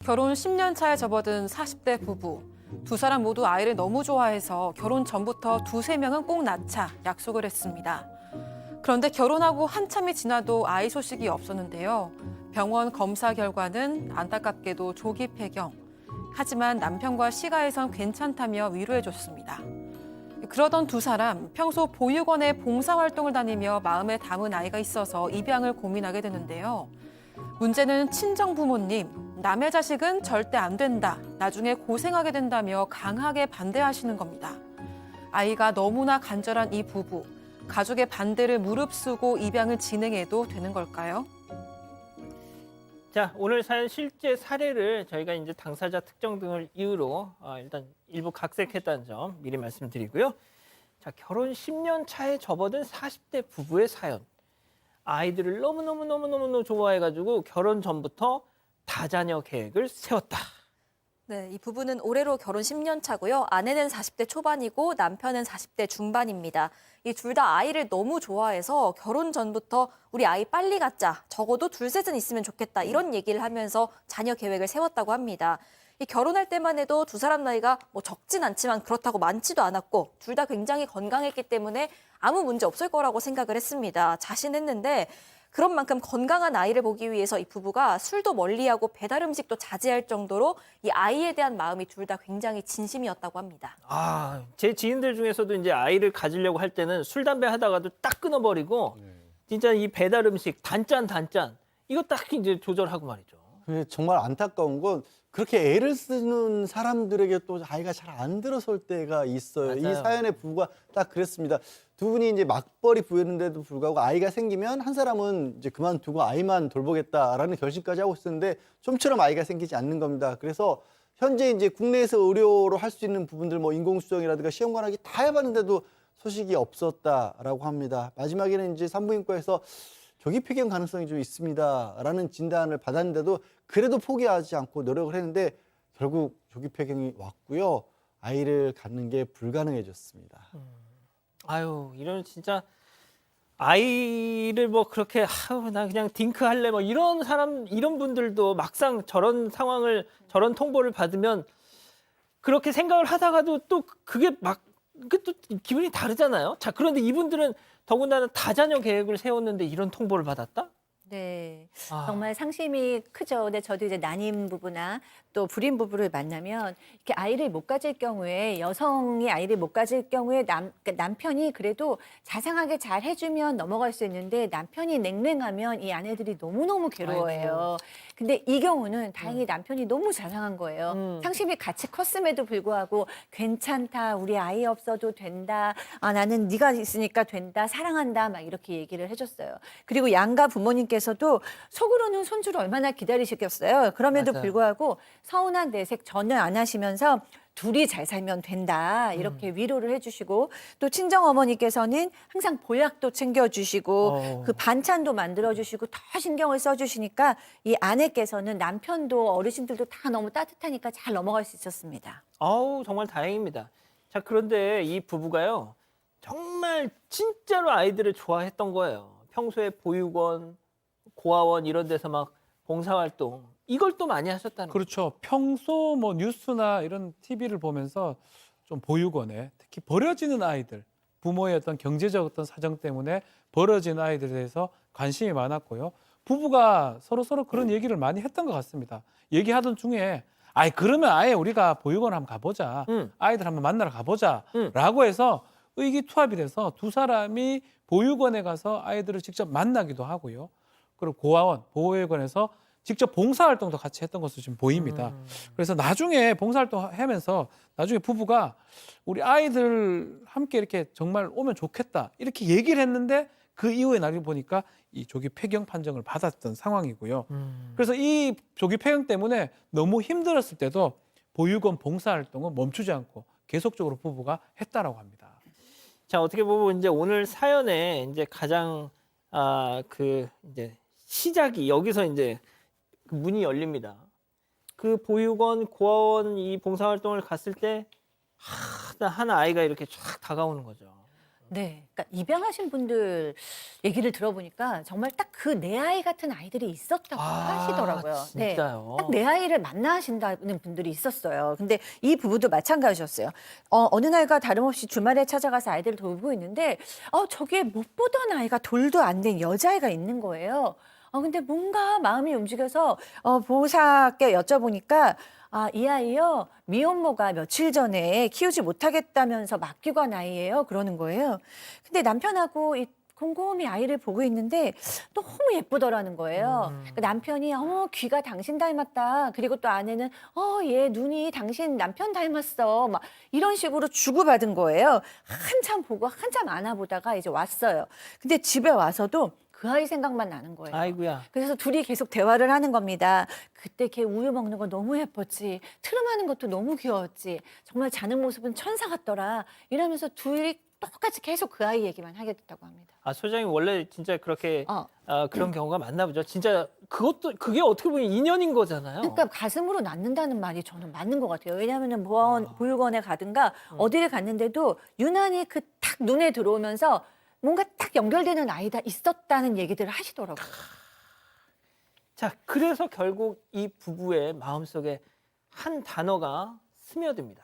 결혼 10년 차에 접어든 40대 부부. 두 사람 모두 아이를 너무 좋아해서 결혼 전부터 두세 명은 꼭 낳자 약속을 했습니다. 그런데 결혼하고 한참이 지나도 아이 소식이 없었는데요. 병원 검사 결과는 안타깝게도 조기 폐경. 하지만 남편과 시가에선 괜찮다며 위로해줬습니다. 그러던 두 사람, 평소 보육원에 봉사활동을 다니며 마음에 담은 아이가 있어서 입양을 고민하게 되는데요. 문제는 친정 부모님, 남의 자식은 절대 안 된다, 나중에 고생하게 된다며 강하게 반대하시는 겁니다. 아이가 너무나 간절한 이 부부, 가족의 반대를 무릅쓰고 입양을 진행해도 되는 걸까요? 자, 오늘 사연 실제 사례를 저희가 이제 당사자 특정 등을 이유로 일단 일부 각색했다는 점 미리 말씀드리고요. 자, 결혼 10년 차에 접어든 40대 부부의 사연. 아이들을 너무너무 좋아해가지고 결혼 전부터 다자녀 계획을 세웠다. 네, 이 부부는 올해로 결혼 10년 차고요. 아내는 40대 초반이고 남편은 40대 중반입니다. 이 둘 다 아이를 너무 좋아해서 결혼 전부터 우리 아이 빨리 갖자, 적어도 둘셋은 있으면 좋겠다 이런 얘기를 하면서 자녀 계획을 세웠다고 합니다. 이 결혼할 때만 해도 두 사람 나이가 뭐 적진 않지만 그렇다고 많지도 않았고 둘 다 굉장히 건강했기 때문에 아무 문제 없을 거라고 생각을 했습니다. 자신했는데 그런 만큼 건강한 아이를 보기 위해서 이 부부가 술도 멀리하고 배달 음식도 자제할 정도로 이 아이에 대한 마음이 둘 다 굉장히 진심이었다고 합니다. 제 지인들 중에서도 이제 아이를 가지려고 할 때는 술, 담배 하다가도 딱 끊어버리고 진짜 이 배달 음식 단짠 이거 딱 이제 조절하고 말이죠. 근데 정말 안타까운 건 그렇게 애를 쓰는 사람들에게 또 아이가 잘 안 들어설 때가 있어요. 맞아요. 이 사연의 부부가 딱 그랬습니다. 두 분이 이제 맞벌이 부였는데도 불구하고 아이가 생기면 한 사람은 이제 그만두고 아이만 돌보겠다라는 결심까지 하고 있었는데 좀처럼 아이가 생기지 않는 겁니다. 그래서 현재 이제 국내에서 의료로 할 수 있는 부분들 뭐 인공수정이라든가 시험관하기 다 해봤는데도 소식이 없었다라고 합니다. 마지막에는 이제 산부인과에서 조기 폐경 가능성이 좀 있습니다라는 진단을 받았는데도 그래도 포기하지 않고 노력을 했는데 결국 조기 폐경이 왔고요. 아이를 갖는 게 불가능해졌습니다. 아유, 이런 진짜 아이를 뭐 그렇게 나 그냥 딩크 할래 뭐 이런 사람 이런 분들도 막상 저런 상황을 저런 통보를 받으면 그렇게 생각을 하다가도 또 그게 막 그 또 기분이 다르잖아요. 자, 그런데 이분들은 더군다나 다자녀 계획을 세웠는데 이런 통보를 받았다? 네, 아. 정말 상심이 크죠. 근데 저도 이제 난임 부부나 또 불임 부부를 만나면 이렇게 아이를 못 가질 경우에 여성이 아이를 못 가질 경우에 그러니까 남편이 그래도 자상하게 잘 해주면 넘어갈 수 있는데 남편이 냉랭하면 이 아내들이 너무너무 괴로워해요. 근데 이 경우는 다행히 남편이 너무 자상한 거예요. 상심이 같이 컸음에도 불구하고 괜찮다, 우리 아이 없어도 된다, 나는 네가 있으니까 된다, 사랑한다 막 이렇게 얘기를 해줬어요. 그리고 양가 부모님께서도 속으로는 손주를 얼마나 기다리시겠어요. 그럼에도 맞아요. 불구하고 서운한 내색 전혀 안 하시면서 둘이 잘 살면 된다 이렇게 위로를 해주시고 또 친정 어머니께서는 항상 보약도 챙겨주시고 그 반찬도 만들어주시고 더 신경을 써주시니까 이 아내께서는 남편도 어르신들도 다 너무 따뜻하니까 잘 넘어갈 수 있었습니다. 아우, 정말 다행입니다. 자, 그런데 이 부부가요. 정말 진짜로 아이들을 좋아했던 거예요. 평소에 보육원, 고아원 이런 데서 막 봉사활동 이걸 또 많이 하셨다는 거죠. 그렇죠. 평소 뭐 뉴스나 이런 TV를 보면서 좀 보육원에 특히 버려지는 아이들, 부모의 어떤 경제적 어떤 사정 때문에 버려지는 아이들에 대해서 관심이 많았고요. 부부가 서로 그런 얘기를 많이 했던 것 같습니다. 얘기하던 중에 그러면 아예 우리가 보육원 한번 가보자. 아이들 한번 만나러 가보자. 라고 해서 의기투합이 돼서 두 사람이 보육원에 가서 아이들을 직접 만나기도 하고요. 그리고 고아원, 보호회관에서 직접 봉사활동도 같이 했던 것으로 지금 보입니다. 그래서 나중에 봉사활동 하면서 나중에 부부가 우리 아이들 함께 이렇게 정말 오면 좋겠다 이렇게 얘기를 했는데 그 이후에 나중에 보니까 이 조기 폐경 판정을 받았던 상황이고요. 그래서 이 조기 폐경 때문에 너무 힘들었을 때도 보육원 봉사활동은 멈추지 않고 계속적으로 부부가 했다라고 합니다. 자, 어떻게 보면 이제 오늘 사연에 이제 가장 이제 시작이 여기서 이제 그 문이 열립니다. 그 보육원, 고아원 이 봉사활동을 갔을 때 한 아이가 이렇게 쫙 다가오는 거죠. 네, 그러니까 입양하신 분들 얘기를 들어보니까 정말 딱 그 내 아이 같은 아이들이 있었다고 하시더라고요. 진짜요? 딱 내 아이를 만나 하신다는 분들이 있었어요. 근데 이 부부도 마찬가지였어요. 어느 날과 다름없이 주말에 찾아가서 아이들을 돌보고 있는데 저기에 못 보던 아이가 돌도 안 된 여자아이가 있는 거예요. 근데 뭔가 마음이 움직여서 보호사께 여쭤보니까 이 아이요, 미혼모가 며칠 전에 키우지 못하겠다면서 맡기고 간 아이예요. 그러는 거예요. 근데 남편하고 곰곰이 아이를 보고 있는데 너무 예쁘더라는 거예요. 그러니까 남편이 귀가 당신 닮았다. 그리고 또 아내는 얘 눈이 당신 남편 닮았어. 막 이런 식으로 주고받은 거예요. 한참 보고 한참 안아보다가 이제 왔어요. 근데 집에 와서도 그 아이 생각만 나는 거예요. 아이고야. 그래서 둘이 계속 대화를 하는 겁니다. 그때 걔 우유 먹는 거 너무 예뻤지. 트름하는 것도 너무 귀여웠지. 정말 자는 모습은 천사 같더라. 이러면서 둘이 똑같이 계속 그 아이 얘기만 하게 됐다고 합니다. 소장님 원래 진짜 그렇게 그런 경우가 많나 보죠. 진짜 그게 어떻게 보면 인연인 거잖아요. 그러니까 가슴으로 낳는다는 말이 저는 맞는 것 같아요. 왜냐하면 보육원에 가든가 어디를 갔는데도 유난히 그 딱 눈에 들어오면서 뭔가 딱 연결되는 아이다 있었다는 얘기들을 하시더라고요. 자, 그래서 결국 이 부부의 마음속에 한 단어가 스며듭니다.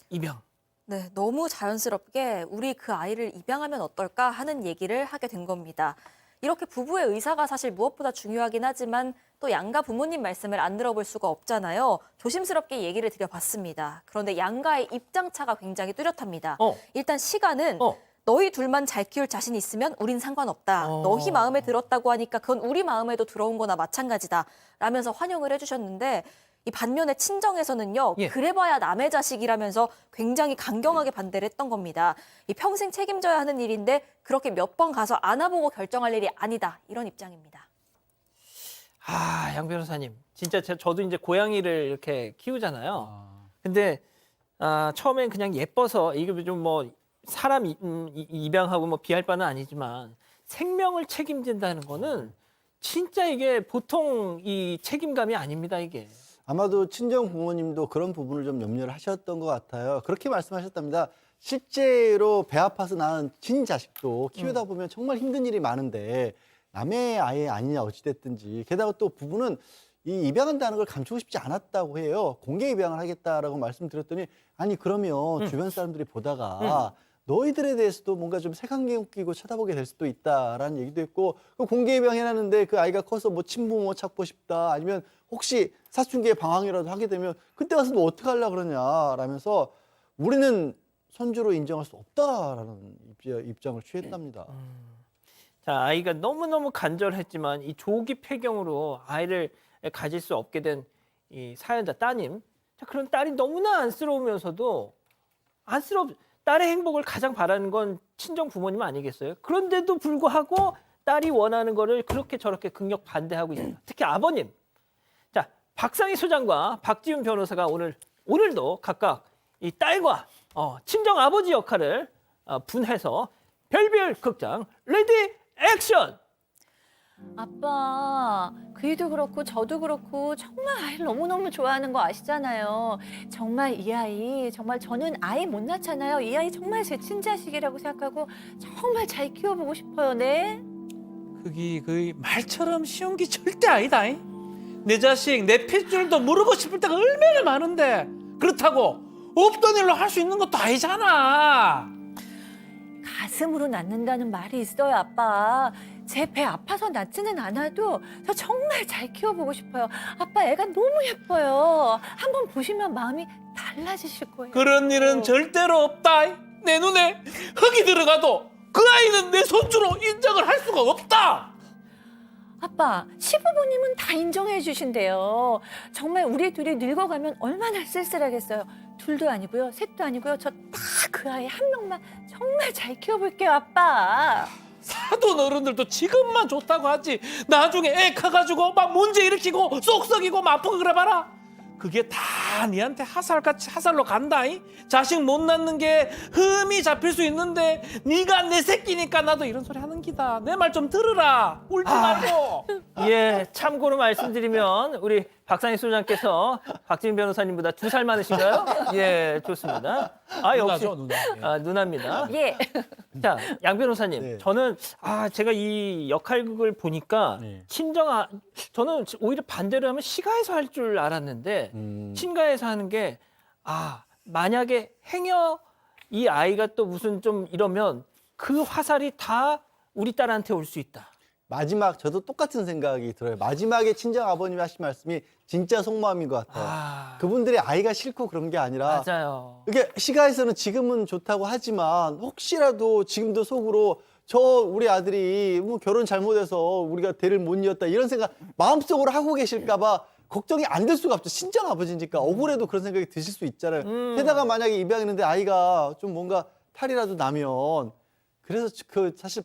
입양. 네, 너무 자연스럽게 우리 그 아이를 입양하면 어떨까 하는 얘기를 하게 된 겁니다. 이렇게 부부의 의사가 사실 무엇보다 중요하긴 하지만 또 양가 부모님 말씀을 안 들어볼 수가 없잖아요. 조심스럽게 얘기를 드려봤습니다. 그런데 양가의 입장차가 굉장히 뚜렷합니다. 일단 시간은 너희 둘만 잘 키울 자신 있으면 우린 상관없다. 너희 마음에 들었다고 하니까 그건 우리 마음에도 들어온 거나 마찬가지다. 라면서 환영을 해주셨는데 이 반면에 친정에서는요. 그래봐야 남의 자식이라면서 굉장히 강경하게 반대를 했던 겁니다. 이 평생 책임져야 하는 일인데 그렇게 몇 번 가서 안아보고 결정할 일이 아니다. 이런 입장입니다. 양 변호사님. 진짜 저도 이제 고양이를 이렇게 키우잖아요. 근데 처음엔 그냥 예뻐서 이게 좀 뭐 사람 입양하고 뭐 비할 바는 아니지만 생명을 책임진다는 거는 진짜 이게 보통 이 책임감이 아닙니다, 이게. 아마도 친정 부모님도 그런 부분을 좀 염려를 하셨던 것 같아요. 그렇게 말씀하셨답니다. 실제로 배 아파서 낳은 친자식도 키우다 보면 정말 힘든 일이 많은데 남의 아이 아니냐 어찌됐든지. 게다가 또 부부는 이 입양한다는 걸 감추고 싶지 않았다고 해요. 공개 입양을 하겠다라고 말씀드렸더니 아니 그러면 주변 사람들이 보다가 너희들에 대해서도 뭔가 좀 색안경 끼고 쳐다보게 될 수도 있다라는 얘기도 했고 그 공개 입양해놨는데 그 아이가 커서 뭐 친부모 찾고 싶다 아니면 혹시 사춘기에 방황이라도 하게 되면 그때 가서 너 어떻게 하려고 그러냐라면서 우리는 손주로 인정할 수 없다라는 입장을 취했답니다. 자, 아이가 너무너무 간절했지만 이 조기 폐경으로 아이를 가질 수 없게 된 이 사연자 따님. 자, 그런 딸이 너무나 안쓰러우면서도 딸의 행복을 가장 바라는 건 친정 부모님 아니겠어요? 그런데도 불구하고 딸이 원하는 거를 그렇게 저렇게 극력 반대하고 있습니다. 특히 아버님. 자, 박상희 소장과 박지훈 변호사가 오늘도 각각 이 딸과 친정 아버지 역할을 분해서 별별 극장 레디 액션! 아빠, 그이도 그렇고 저도 그렇고 정말 아이를 너무너무 좋아하는 거 아시잖아요. 정말 이 아이, 정말 저는 아이 못 낳잖아요. 이 아이 정말 제 친자식이라고 생각하고 정말 잘 키워보고 싶어요, 네? 그게 말처럼 쉬운 게 절대 아니다. 내 자식, 내 핏줄도 물어보고 싶을 때가 얼마나 많은데 그렇다고 없던 일로 할 수 있는 것도 아니잖아. 가슴으로 낳는다는 말이 있어요, 아빠. 제 배 아파서 낳지는 않아도 저 정말 잘 키워보고 싶어요. 아빠 애가 너무 예뻐요. 한번 보시면 마음이 달라지실 거예요. 그런 일은 절대로 없다. 내 눈에 흙이 들어가도 그 아이는 내 손주로 인정을 할 수가 없다. 아빠, 시부모님은 다 인정해 주신대요. 정말 우리 둘이 늙어가면 얼마나 쓸쓸하겠어요. 둘도 아니고요, 셋도 아니고요. 저 딱 그 아이 한 명만 정말 잘 키워볼게요, 아빠. 사돈 어른들도 지금만 좋다고 하지 나중에 애 커가지고 막 문제 일으키고 쏙 썩이고 막 아프고 그래 봐라. 그게 다 니한테 하살같이 하살로 간다이. 자식 못 낳는 게 흠이 잡힐 수 있는데 네가 내 새끼니까 나도 이런 소리 하는 기다. 내 말 좀 들으라. 울지 말고. 예, 참고로 말씀드리면 우리 박상희 소장께서 박지민 변호사님보다 2살 많으신가요? 예, 좋습니다. 아, 역시 누나죠, 누나. 예. 아, 누나입니다. 예. 자, 양 변호사님, 네. 저는 제가 이 역할극을 보니까 네. 저는 오히려 반대로 하면 시가에서 할 줄 알았는데 친가에서 하는 게 만약에 행여 이 아이가 또 무슨 좀 이러면 그 화살이 다 우리 딸한테 올 수 있다. 마지막 저도 똑같은 생각이 들어요. 마지막에 친정 아버님이 하신 말씀이 진짜 속마음인 것 같아요. 그분들이 아이가 싫고 그런 게 아니라 맞아요. 이게 시가에서는 지금은 좋다고 하지만 혹시라도 지금도 속으로 우리 아들이 뭐 결혼 잘못해서 우리가 대를 못 이었다 이런 생각 마음속으로 하고 계실까 봐 걱정이 안 될 수가 없죠. 친정 아버지니까 억울해도 그런 생각이 드실 수 있잖아요. 게다가 만약에 입양했는데 아이가 좀 뭔가 탈이라도 나면 그래서 사실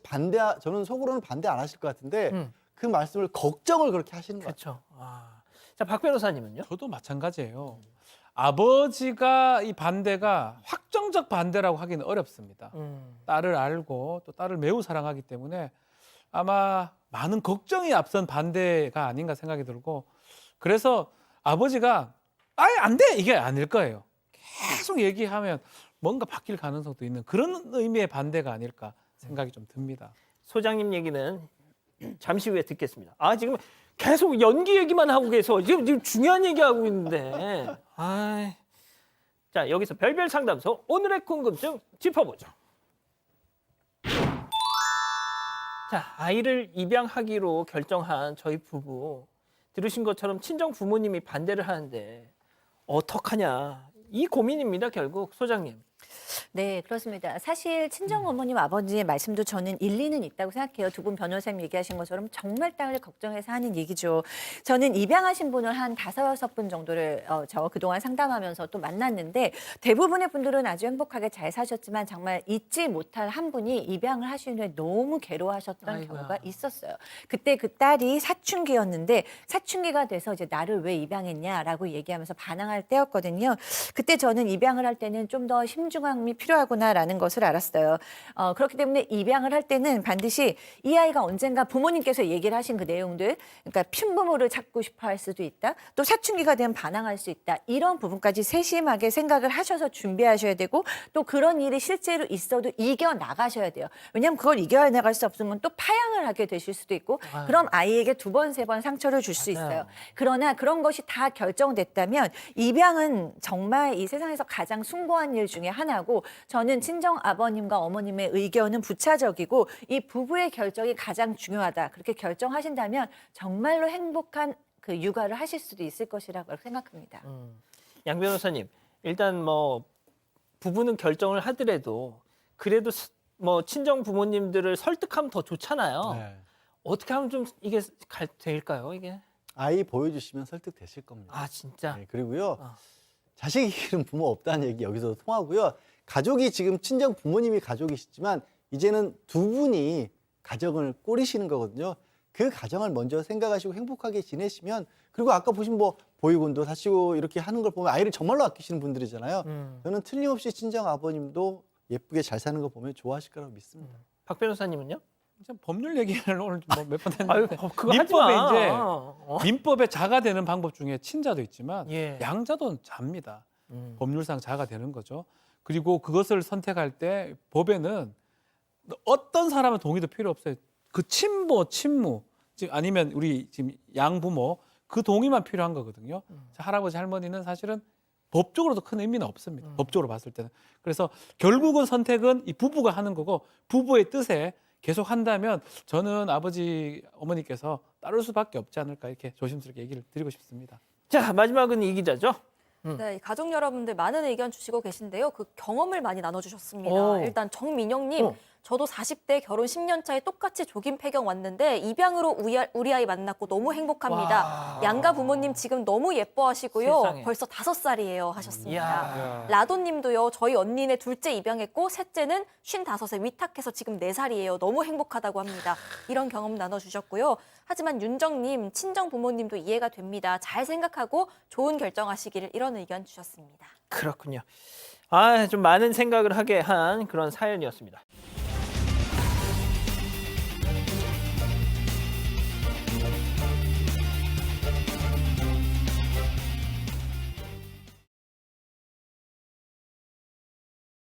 저는 속으로는 반대 안 하실 것 같은데 그 말씀을 걱정을 그렇게 하시는 것 같아요. 그렇죠. 자, 박 변호사님은요? 저도 마찬가지예요. 아버지가 이 반대가 확정적 반대라고 하기는 어렵습니다. 딸을 알고 또 딸을 매우 사랑하기 때문에 아마 많은 걱정이 앞선 반대가 아닌가 생각이 들고 그래서 아버지가 아예 안 돼! 이게 아닐 거예요. 계속 얘기하면 뭔가 바뀔 가능성도 있는 그런 의미의 반대가 아닐까 생각이 좀 듭니다. 소장님 얘기는 잠시 후에 듣겠습니다. 지금 계속 연기 얘기만 하고 계셔. 지금 중요한 얘기하고 있는데. 자, 여기서 별별 상담소 오늘의 궁금증 짚어보죠. 자, 아이를 입양하기로 결정한 저희 부부. 들으신 것처럼 친정 부모님이 반대를 하는데 어떡하냐. 이 고민입니다, 결국 소장님. 네, 그렇습니다. 사실 친정 어머님, 아버지의 말씀도 저는 일리는 있다고 생각해요. 두 분 변호사님 얘기하신 것처럼 정말 딸을 걱정해서 하는 얘기죠. 저는 입양하신 분을 한 5-6분 정도를 저 그동안 상담하면서 또 만났는데 대부분의 분들은 아주 행복하게 잘 사셨지만 정말 잊지 못할 한 분이 입양을 하신 후에 너무 괴로워하셨던 아이고야. 경우가 있었어요. 그때 그 딸이 사춘기였는데 사춘기가 돼서 이제 나를 왜 입양했냐라고 얘기하면서 반항할 때였거든요. 그때 저는 입양을 할 때는 좀 더 심중함이 필요하구나라는 것을 알았어요. 그렇기 때문에 입양을 할 때는 반드시 이 아이가 언젠가 부모님께서 얘기를 하신 그 내용들, 그러니까 친부모를 찾고 싶어 할 수도 있다. 또 사춘기가 되면 반항할 수 있다. 이런 부분까지 세심하게 생각을 하셔서 준비하셔야 되고 또 그런 일이 실제로 있어도 이겨나가셔야 돼요. 왜냐하면 그걸 이겨나갈 수 없으면 또 파양을 하게 되실 수도 있고 그럼 아이에게 2번, 3번 상처를 줄 수 있어요. 그러나 그런 것이 다 결정됐다면 입양은 정말 이 세상에서 가장 숭고한 일 중에 하나고 저는 친정 아버님과 어머님의 의견은 부차적이고 이 부부의 결정이 가장 중요하다. 그렇게 결정하신다면 정말로 행복한 그 육아를 하실 수도 있을 것이라고 생각합니다. 양 변호사님, 일단 뭐 부부는 결정을 하더라도 그래도 뭐 친정 부모님들을 설득하면 더 좋잖아요. 네. 어떻게 하면 좀 이게 될까요, 이게? 아이 보여주시면 설득되실 겁니다. 진짜. 네, 그리고요. 자식이 기른 부모 없다는 얘기 여기서 통하고요. 가족이 지금 친정 부모님이 가족이시지만 이제는 두 분이 가정을 꾸리시는 거거든요. 그 가정을 먼저 생각하시고 행복하게 지내시면 그리고 아까 보신 뭐 보육원도 사시고 이렇게 하는 걸 보면 아이를 정말로 아끼시는 분들이잖아요. 저는 틀림없이 친정 아버님도 예쁘게 잘 사는 거 보면 좋아하실 거라고 믿습니다. 박 변호사님은요? 참 법률 얘기를 오늘 몇 번 아유, 했는데 그거 하지 민법에 마. 이제 민법에 자가 되는 방법 중에 친자도 있지만 예. 양자도 잡니다. 법률상 자가 되는 거죠. 그리고 그것을 선택할 때 법에는 어떤 사람의 동의도 필요 없어요. 그 친부, 지금 아니면 우리 지금 양부모 그 동의만 필요한 거거든요. 할아버지, 할머니는 사실은 법적으로도 큰 의미는 없습니다. 법적으로 봤을 때는. 그래서 결국은 선택은 이 부부가 하는 거고 부부의 뜻에 계속 한다면 저는 아버지, 어머니께서 따를 수밖에 없지 않을까 이렇게 조심스럽게 얘기를 드리고 싶습니다. 자, 마지막은 이 기자죠. 네, 가족 여러분들 많은 의견 주시고 계신데요. 그 경험을 많이 나눠주셨습니다. 오. 일단 정민영님, 저도 40대 결혼 10년 차에 똑같이 조긴 폐경 왔는데 입양으로 우리 아이 만났고 너무 행복합니다. 양가 부모님 지금 너무 예뻐하시고요. 세상에. 벌써 5살이에요 하셨습니다. 이야. 라도님도요. 저희 언니네 둘째 입양했고 셋째는 55세 위탁해서 지금 4살이에요. 너무 행복하다고 합니다. 이런 경험 나눠주셨고요. 하지만 윤정님, 친정 부모님도 이해가 됩니다. 잘 생각하고 좋은 결정하시기를 이런 의견 주셨습니다. 그렇군요. 아, 좀 많은 생각을 하게 한 그런 사연이었습니다.